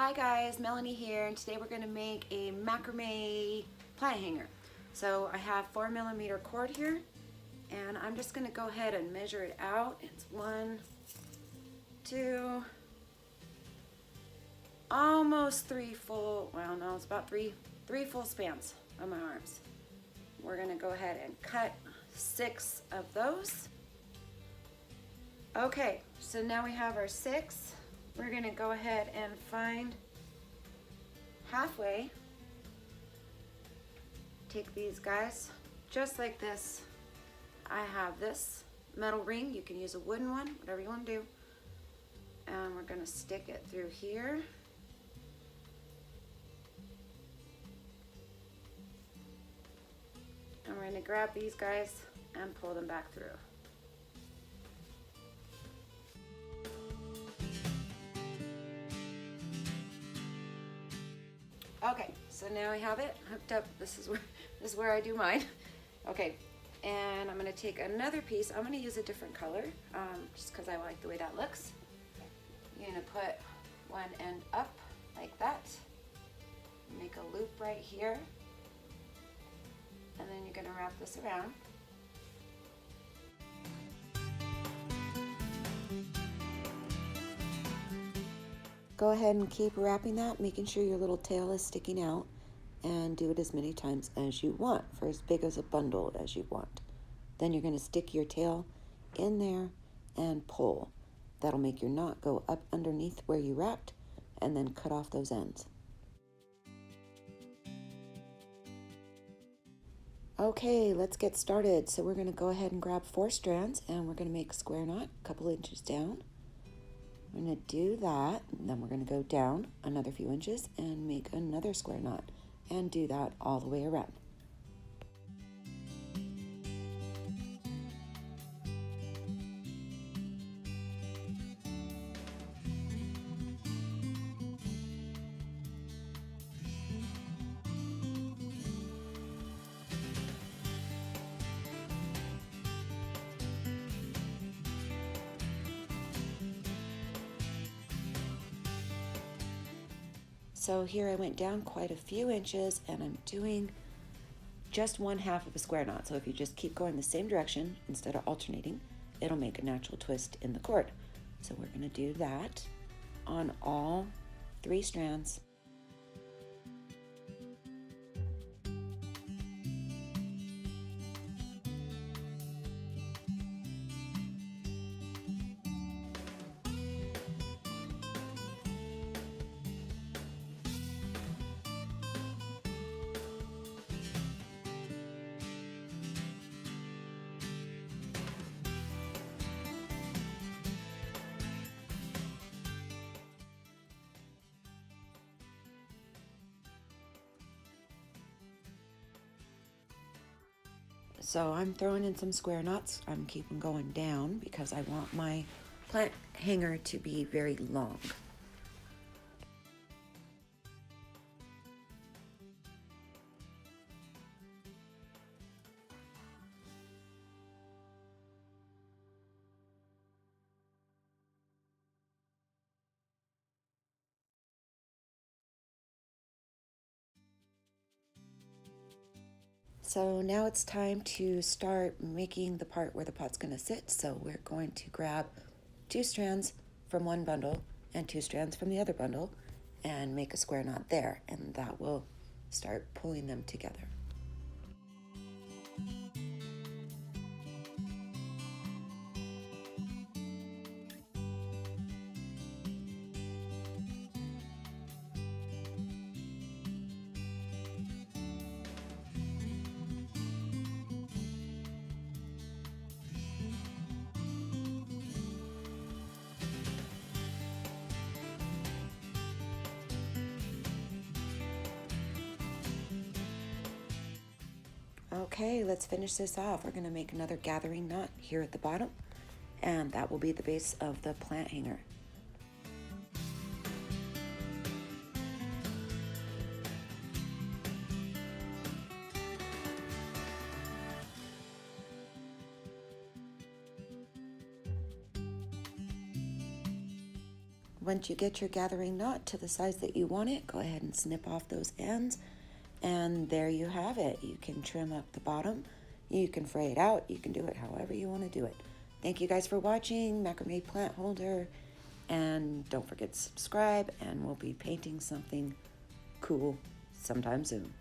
Hi guys, Melanie here, and today we're going to make a macrame plant hanger. So I have 4mm cord here, and I'm just going to go ahead and measure it out. It's 1, 2, almost 3 full, well no, it's about three full spans on my arms. We're going to go ahead and cut 6 of those. Okay, so now we have our 6. We're going to go ahead and find halfway. Take these guys just like this. I have this metal ring. You can use a wooden one, whatever you want to do. And we're going to stick it through here. And we're going to grab these guys and pull them back through. Okay, so now we have it hooked up. This is where I do mine. Okay, and I'm gonna take another piece. I'm gonna use a different color, just because I like the way that looks. You're gonna put one end up like that. Make a loop right here, and then you're gonna wrap this around. Go ahead and keep wrapping that, making sure your little tail is sticking out, and do it as many times as you want, for as big as a bundle as you want. Then you're going to stick your tail in there and pull. That'll make your knot go up underneath where you wrapped, and then cut off those ends. Okay, let's get started. So we're going to go ahead and grab 4 strands, and we're going to make a square knot a couple inches down. We're going to do that, and then we're going to go down another few inches and make another square knot, and do that all the way around. So here I went down quite a few inches, and I'm doing just 1/2 of a square knot. So if you just keep going the same direction instead of alternating, it'll make a natural twist in the cord. So we're going to do that on all 3 strands. So I'm throwing in some square knots. I'm keeping going down because I want my plant hanger to be very long. So now it's time to start making the part where the pot's going to sit. So we're going to grab 2 strands from one bundle and 2 strands from the other bundle and make a square knot there, and that will start pulling them together. Okay, let's finish this off. We're going to make another gathering knot here at the bottom, and that will be the base of the plant hanger. Once you get your gathering knot to the size that you want it, go ahead and snip off those ends. And there you have it. You can trim up the bottom. You can fray it out. You can do it however you want to do it. Thank you guys for watching. Macrame plant holder. And don't forget to subscribe. And we'll be painting something cool sometime soon.